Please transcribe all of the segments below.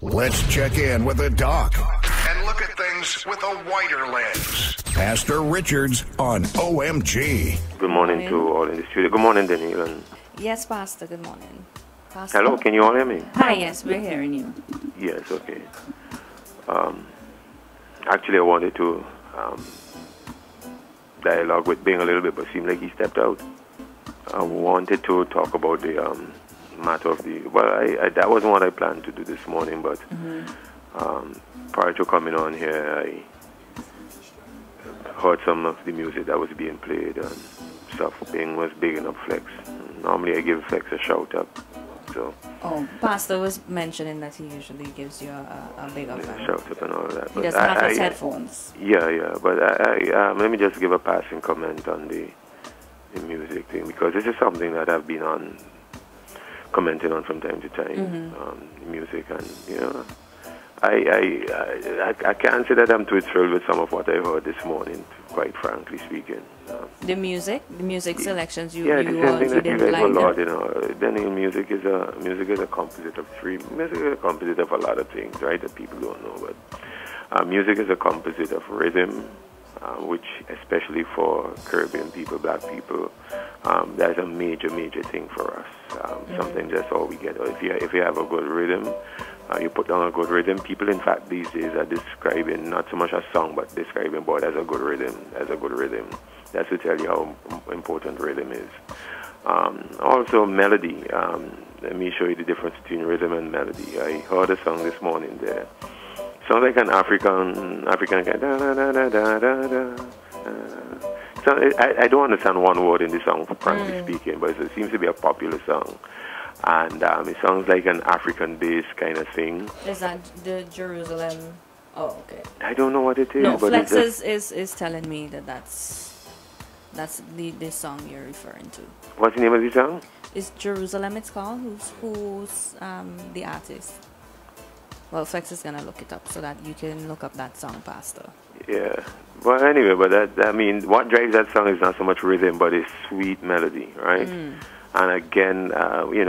Let's check in with the doc and look at things with a wider lens. Pastor Richards on OMG. Good morning to all in the studio. Good morning, Daniel. Yes, Pastor. Good morning. Pastor? Hello, can you all hear me? Hi, yes, we're hearing you. Yes, okay. Actually, I wanted to dialogue with Bing a little bit, but it seemed like he stepped out. I wanted to talk about the matter of the... Well, that wasn't what I planned to do this morning, but prior to coming on here, I heard some of the music that was being played and stuff. Bing was bigging up Flex. Normally, I give Flex a shout-out. So, Pastor was mentioning that he usually gives you a big up. Shout out and all that. He doesn't have his headphones. Yeah, but let me just give a passing comment on the music thing, because this is something that I've been commenting on from time to time. Music, and I can't say that I'm too thrilled with some of what I heard this morning, quite frankly speaking. The music selections you the same thing that you didn't guys were like. Then music is a composite of music is a composite of a lot of things, right? That people don't know, but music is a composite of rhythm, which especially for Caribbean people, black people, that's a major thing for us. Sometimes that's all we get. If you have a good rhythm, you put down a good rhythm. People, in fact, these days are describing not so much a song, but describing boy as a good rhythm, That's to tell you how important rhythm is. Also, melody. Let me show you the difference between rhythm and melody. I heard a song this morning there. Sounds like an African kind. Da, da, da, da, da, da. So I don't understand one word in the song, frankly speaking, but it seems to be a popular song. And it sounds like an African-based kind of thing. Is that the Jerusalem? Oh, okay. I don't know what it is. No, but Flex is telling me that's the song you're referring to. What's the name of the song? It's Jerusalem, it's called. Who's the artist? Well, Flex is going to look it up so that you can look up that song, Pastor. Yeah. Well, anyway, but what drives that song is not so much rhythm, but it's sweet melody, right? And again, we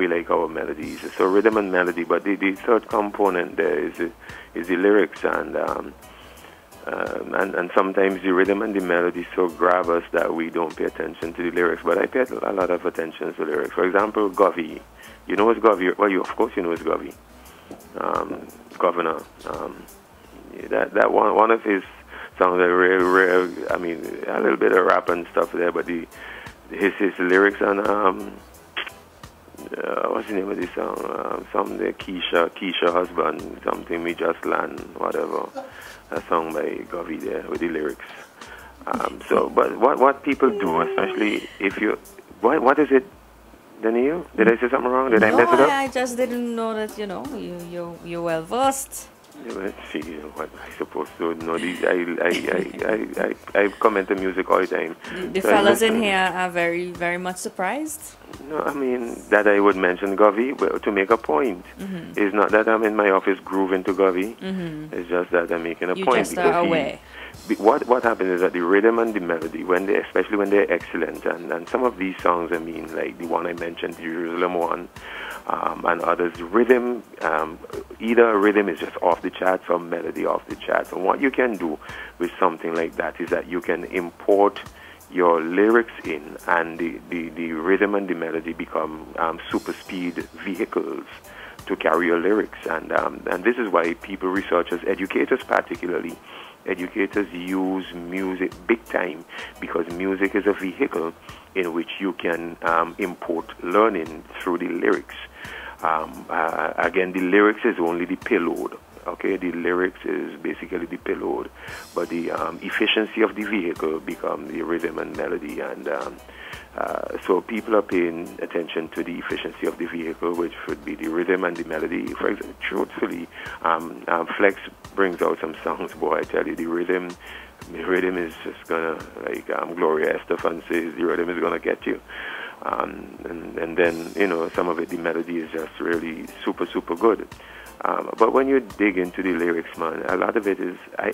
like our melodies. So rhythm and melody, but the third component there is the lyrics, and sometimes the rhythm and the melody so grab us that we don't pay attention to the lyrics. But I pay a lot of attention to the lyrics. For example, Govey. You know what's Govey? Well, of course you know it's Govey. Governor. That one of his songs are rare. I mean, a little bit of rap and stuff there, but his lyrics on what's the name of this song? Something Keisha husband, something me just land, whatever. A song by Govey there with the lyrics. But what people do, especially if you, what is it? Daniel, did I say something wrong? Did I mess it up? I just didn't know that you're well versed. Yeah, let's see what I'm supposed to know. I comment on music all the time. The fellas in here are very, very much surprised. No, I mean that I would mention Govey to make a point. It's not that I'm in my office grooving to Govey. It's just that I'm making a point. You just are aware. What happens is that the rhythm and the melody, especially when they're excellent, and some of these songs, I mean, like the one I mentioned, the Jerusalem one, and others, rhythm, either rhythm is just off the charts or melody off the charts. And what you can do with something like that is that you can import your lyrics in, and the rhythm and the melody become super speed vehicles to carry your lyrics. And this is why people, researchers, educators particularly, educators use music big time, because music is a vehicle in which you can import learning through the lyrics. Again, the lyrics is only the payload. Okay, the lyrics is basically the payload, but the efficiency of the vehicle becomes the rhythm and melody, and so people are paying attention to the efficiency of the vehicle, which would be the rhythm and the melody. For example, truthfully, Flex brings out some songs, boy, I tell you, the rhythm is just gonna, like Gloria Estefan says, the rhythm is gonna get you. And then, some of it, the melody is just really super, super good. But when you dig into the lyrics, man, a lot of it is, I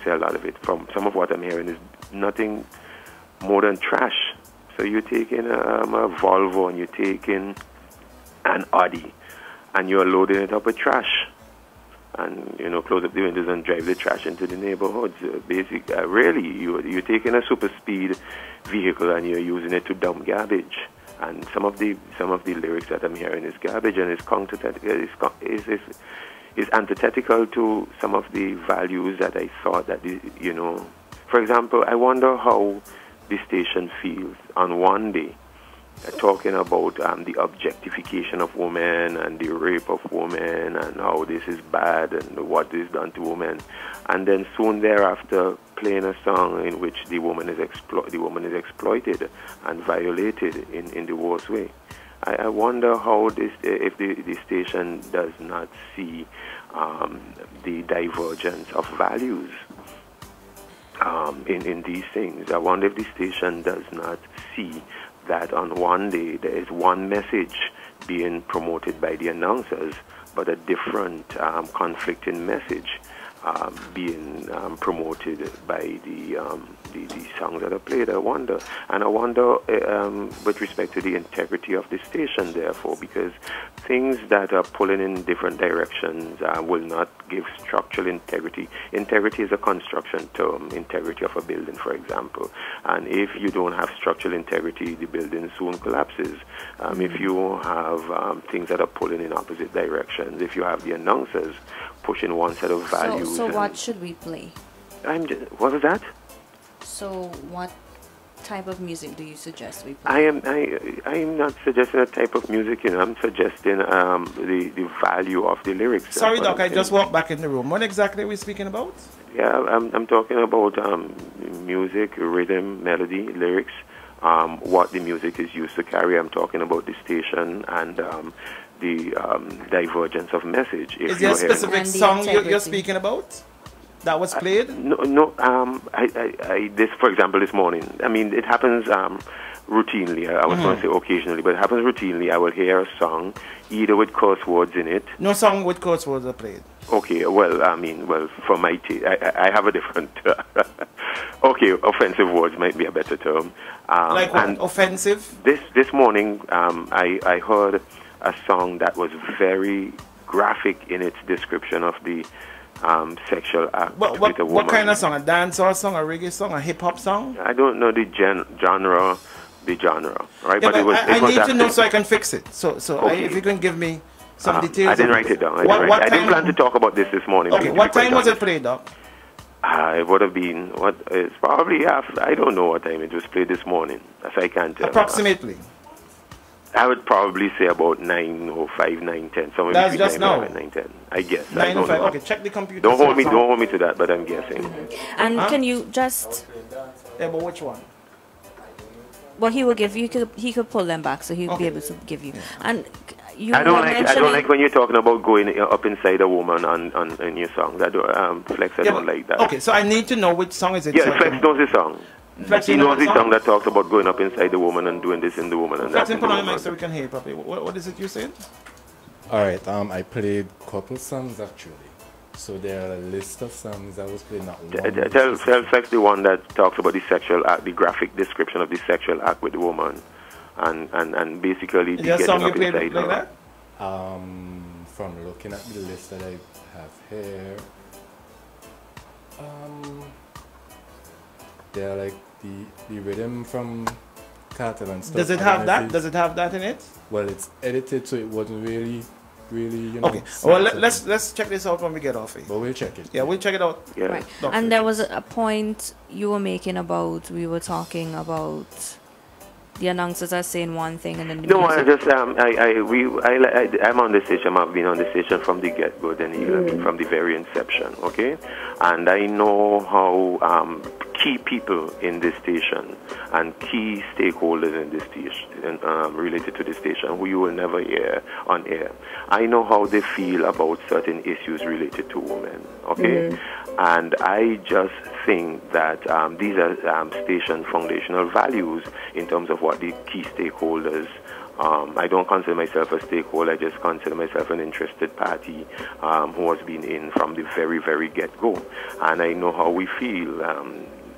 say a lot of it, from some of what I'm hearing, is nothing more than trash. So you take in a Volvo and you take in an Audi, and you're loading it up with trash. And, you know, close up the windows and drive the trash into the neighborhoods. Really, you're taking a super speed vehicle and you're using it to dump garbage. And some of the lyrics that I'm hearing is garbage, and is antithetical to some of the values that I thought that, you know. For example, I wonder how the station feels on one day talking about the objectification of women and the rape of women and how this is bad and what is done to women, and then soon thereafter playing a song in which the woman is exploited and violated in the worst way. I wonder how if the station does not see the divergence of values in these things. I wonder if the station does not see that on one day there is one message being promoted by the announcers, but a different conflicting message being promoted by the songs that are played. I wonder with respect to the integrity of the station, therefore, because things that are pulling in different directions will not give structural integrity. Integrity is a construction term, integrity of a building, for example. And if you don't have structural integrity, the building soon collapses. If you have things that are pulling in opposite directions, if you have the announcers pushing one set of values. So what should we play? What was that? So what type of music do you suggest we play? I am not suggesting a type of music, you know. I'm suggesting the value of the lyrics. Sorry, Doc, I just walked back in the room. What exactly are we speaking about? Yeah, I'm talking about music, rhythm, melody, lyrics, what the music is used to carry. I'm talking about the station and the divergence of message. Is there a specific song you're speaking about that was played? No. This, for example, this morning. I mean, it happens routinely. I was going to say occasionally, but it happens routinely. I will hear a song, either with curse words in it. No song with curse words are played. Okay. Well, I mean, for my taste, I have a different. Okay, offensive words might be a better term. Like what? Offensive? This morning, I heard a song that was very graphic in its description of the sexual act with a woman. What kind of song? A dancehall song, a reggae song, a hip-hop song? I don't know the genre, right? Yeah, but I need to know so I can fix it. So okay. If you can give me some details. I didn't write it down. I didn't plan to talk about this morning. Okay, what time was it played, Doc? It would have been, it's probably I don't know what time it was played this morning, as I can't tell. Approximately? I would probably say about 9:05, 9:10. Somewhere That's between just now. 9:10. I guess. 9:05. Okay, check the computer. Don't hold me to that, but I'm guessing. And can you just? Yeah, but which one? Well, he will give you. He could pull them back, so he'll be able to give you. And you. I don't like when you're talking about going up inside a woman on your song. Flex, I don't like that. Okay, so I need to know which song is it. Yeah, so Flex knows the song. Flex, he knows the song that talks about going up inside the woman and doing this in the woman and Flex, that. put on the mic so we can hear properly. What is it you're saying? All right. I played couple songs actually. So there are a list of songs I was playing. Not one. Tell Flex the one that talks about the sexual act, the graphic description of the sexual act with the woman, and basically the getting song you up played inside like her. that? From looking at the list that I have here, they're like the rhythm from Cartel and stuff. Does it have that? Does it have that in it? Well, it's edited, so it wasn't really, you know. Okay. Well, let's check this out when we get off it. But we'll check it. Yeah, we'll check it out. Yeah. Right. And there was a point you were making about, we were talking about the announcers are saying one thing and then the No, music. I'm on the station. I've been on the station from the get-go, from the very inception, okay? And I know how key people in this station and key stakeholders in this station, related to the station, who you will never hear on air. I know how they feel about certain issues related to women, okay? And I just think that these are station foundational values in terms of what the key stakeholders. I don't consider myself a stakeholder. I just consider myself an interested party who has been in from the very, very get-go. And I know how we feel,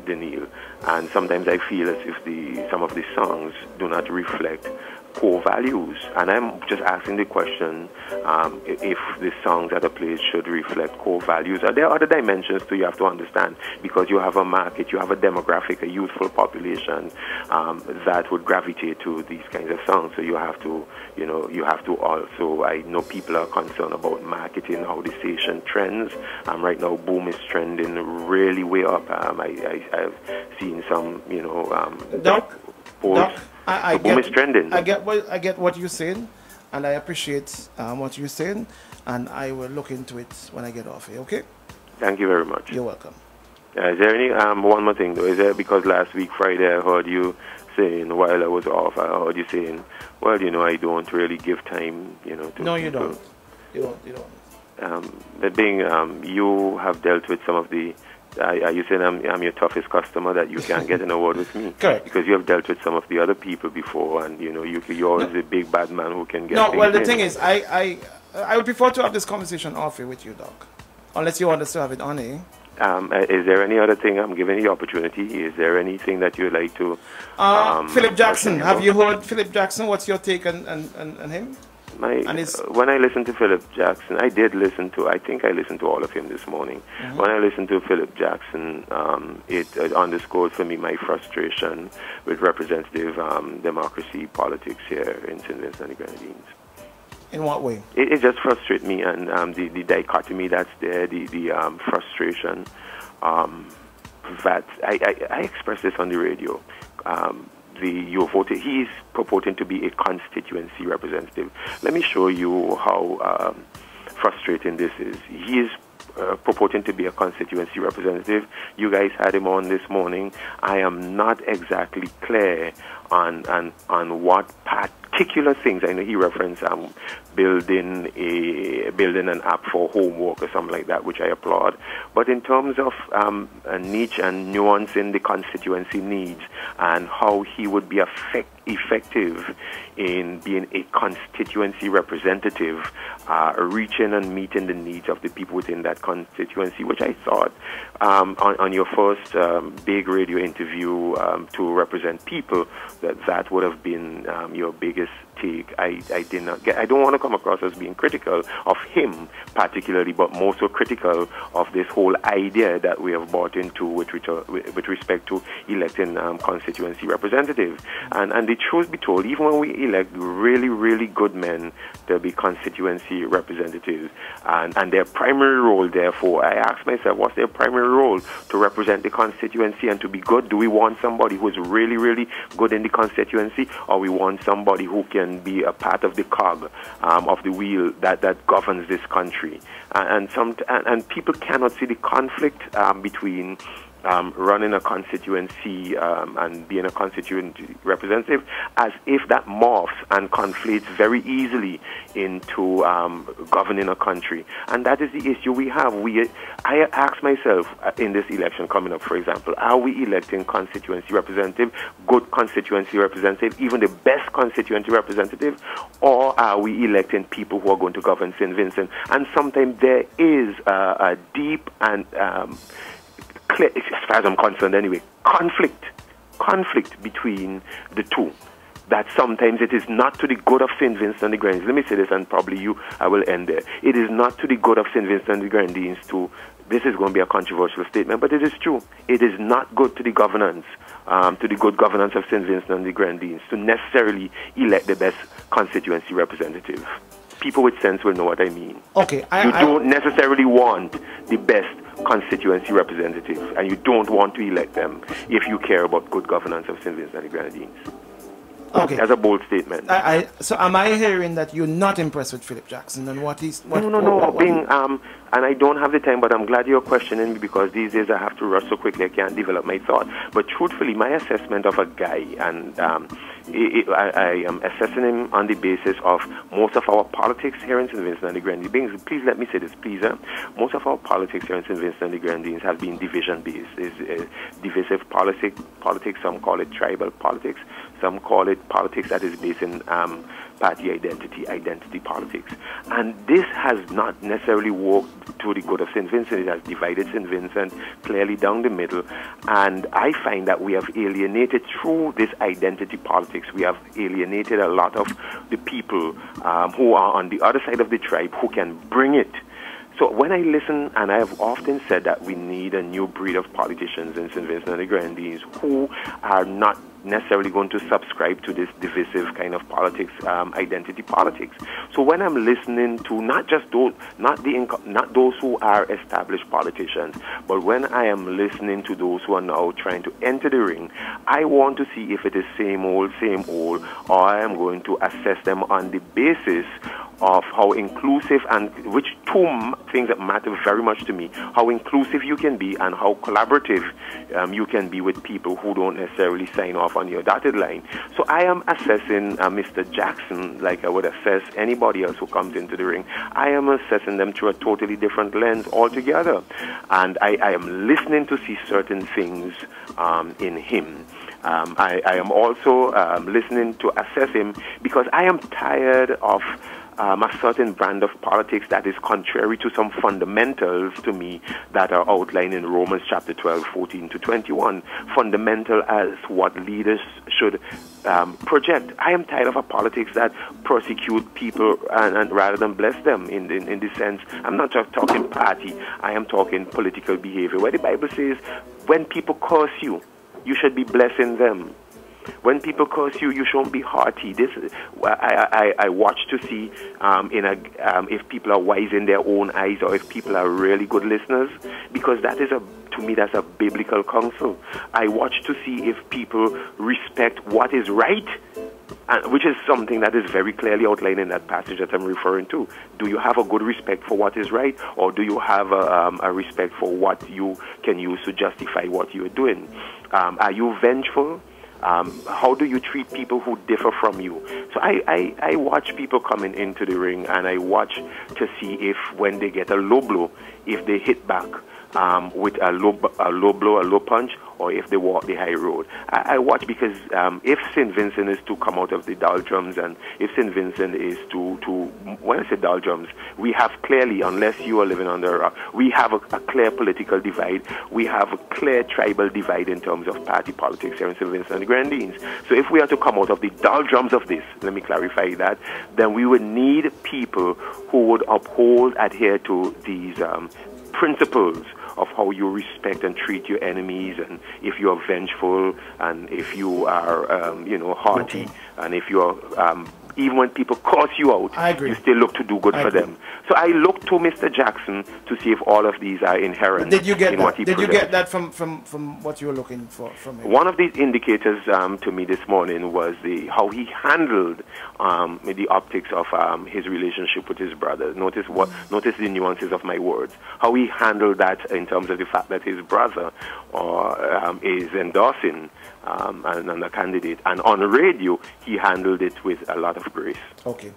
Daniil. And sometimes I feel as if some of the songs do not reflect core values. And I'm just asking the question, if the songs that are played should reflect core values. There are other dimensions too you have to understand, because you have a market, you have a demographic, a youthful population that would gravitate to these kinds of songs. So you have to, you have to also, I know people are concerned about marketing, how the station trends. Right now, Boom is trending really way up. I've seen some, Doc, posts. I Boom get, is trending. I get what you're saying, and I appreciate what you're saying, and I will look into it when I get off here. Okay? Thank you very much. You're welcome. Is there any one more thing though? Is there, because last week Friday I heard you saying while I was off, I heard you saying, well, I don't really give time, to No, you people. don't. You don't. That being, you have dealt with some of the. Are you saying I'm your toughest customer that you can't get an award with me? Correct. Because you have dealt with some of the other people before, and you're always a big bad man who can get. No, well, the in. thing is, I would prefer to have this conversation off here with you, Doc. Unless you want us to have it on here. Is there any other thing? I'm giving you the opportunity. Is there anything that you'd like to? Philip Jackson. Have you heard Philip Jackson? What's your take on him? When I listened to Philip Jackson, I think I listened to all of him this morning. Mm-hmm. When I listened to Philip Jackson, it underscored for me my frustration with representative democracy politics here in St. Vincent and the Grenadines. In what way? It just frustrates me, and the dichotomy that's there, the frustration that I expressed this on the radio. Your voter, he is purporting to be a constituency representative. Let me show you how frustrating this is. He is purporting to be a constituency representative. You guys had him on this morning. I am not exactly clear on what particular things. I know he referenced building an app for homework or something like that, which I applaud. But in terms of a niche and nuance in the constituency needs and how he would be effective in being a constituency representative, reaching and meeting the needs of the people within that constituency, which I thought on your first big radio interview to represent people, that would have been your biggest take. I did not get. I don't want to come across as being critical of him particularly, but more so critical of this whole idea that we have bought into with respect to electing constituency representatives. And the truth be told, even when we elect really, really good men to be constituency representatives, and their primary role, therefore, I ask myself, what's their primary role? To represent the constituency and to be good? Do we want somebody who is really, really good in the constituency, or we want somebody who can be a part of the cog of the wheel that governs this country? And people cannot see the conflict between running a constituency and being a constituency representative, as if that morphs and conflates very easily into governing a country. And that is the issue we have. I ask myself in this election coming up, for example, are we electing constituency representative, good constituency representative, even the best constituency representative, or are we electing people who are going to govern St. Vincent? And sometimes there is a deep and clear, as far as I'm concerned anyway, conflict between the two. That sometimes it is not to the good of St. Vincent and the Grenadines. Let me say this, and probably I will end there. It is not to the good of St. Vincent and the Grenadines to, this is going to be a controversial statement, but it is true. It is not good to the governance, to the good governance of St. Vincent and the Grenadines to necessarily elect the best constituency representative. People with sense will know what I mean. Okay. You don't necessarily want the best constituency representative, and you don't want to elect them if you care about good governance of St. Vincent and the Grenadines. Okay. That's a bold statement. So am I hearing that you're not impressed with Philip Jackson and what he's... No. And I don't have the time, but I'm glad you're questioning me, because these days I have to rush so quickly I can't develop my thought. But truthfully, my assessment of a guy, and I am assessing him on the basis of most of our politics here in St. Vincent and the Grenadines. Please let me say this, please. Most of our politics here in St. Vincent and the Grenadines have been division-based. It's divisive politics. Some call it tribal politics. Some call it politics that is based in party identity politics. And this has not necessarily worked to the good of St. Vincent. It has divided St. Vincent clearly down the middle. And I find that we have alienated through this identity politics. We have alienated a lot of the people who are on the other side of the tribe who can bring it. So when I listen, and I have often said that we need a new breed of politicians in St. Vincent and the Grenadines who are not necessarily going to subscribe to this divisive kind of politics, identity politics. So when I'm listening to not just those, not those who are established politicians, but when I am listening to those who are now trying to enter the ring, I want to see if it is same old, or I am going to assess them on the basis of how inclusive, and which two things that matter very much to me, how inclusive you can be and how collaborative you can be with people who don't necessarily sign off on your dotted line. So I am assessing Mr. Jackson like I would assess anybody else who comes into the ring. I am assessing them through a totally different lens altogether. And I am listening to see certain things in him. I am also listening to assess him because I am tired of a certain brand of politics that is contrary to some fundamentals to me that are outlined in Romans chapter 12, 14 to 21. Fundamental as what leaders should project. I am tired of a politics that persecute people and rather than bless them in this sense. I'm not just talking party. I am talking political behavior, where the Bible says when people curse you, you should be blessing them. When people curse you, you shouldn't be haughty. This I watch to see if people are wise in their own eyes or if people are really good listeners, because that is to me that's a biblical counsel. I watch to see if people respect what is right, which is something that is very clearly outlined in that passage that I'm referring to. Do you have a good respect for what is right, or do you have a respect for what you can use to justify what you are doing? Are you vengeful? How do you treat people who differ from you? So I watch people coming into the ring, and I watch to see if when they get a low blow, if they hit back with a low blow, a low punch, or if they walk the high road. I watch because if St. Vincent is to come out of the doldrums, and if St. Vincent is to when I say doldrums, we have clearly, unless you are living under a rock, we have a clear political divide. We have a clear tribal divide in terms of party politics here in St. Vincent and the Grenadines. So if we are to come out of the doldrums of this, let me clarify that, then we would need people who would adhere to these principles of how you respect and treat your enemies, and if you are vengeful, and if you are, haughty, okay, and if you are, even when people curse you out, I agree, you still look to do good for them. So I look to Mr. Jackson to see if all of these are inherent. Did you get in that? what he Did you presents. get that from what you were looking for from him? One of these indicators to me this morning was how he handled the optics of his relationship with his brother. Notice the nuances of my words. How he handled that in terms of the fact that his brother is endorsing a candidate, and on radio he handled it with a lot of grace. Okay.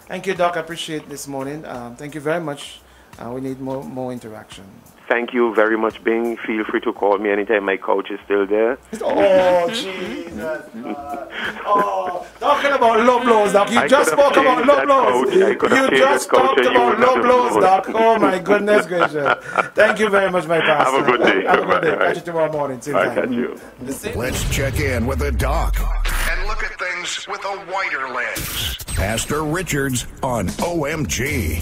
Thank you, Doc. I appreciate this morning. Thank you very much. We need more interaction. Thank you very much, Bing. Feel free to call me anytime. My couch is still there. Oh, Jesus. Talking about low blows, Doc. You just spoke about low blows. You just talked about low blows, Doc. Oh, my goodness gracious. Thank you very much, my pastor. Have a good day. Have a good day. Catch you tomorrow morning. Same time. Catch you. Let's check in with the doc and look at things with a wider lens. Pastor Richards on OMG.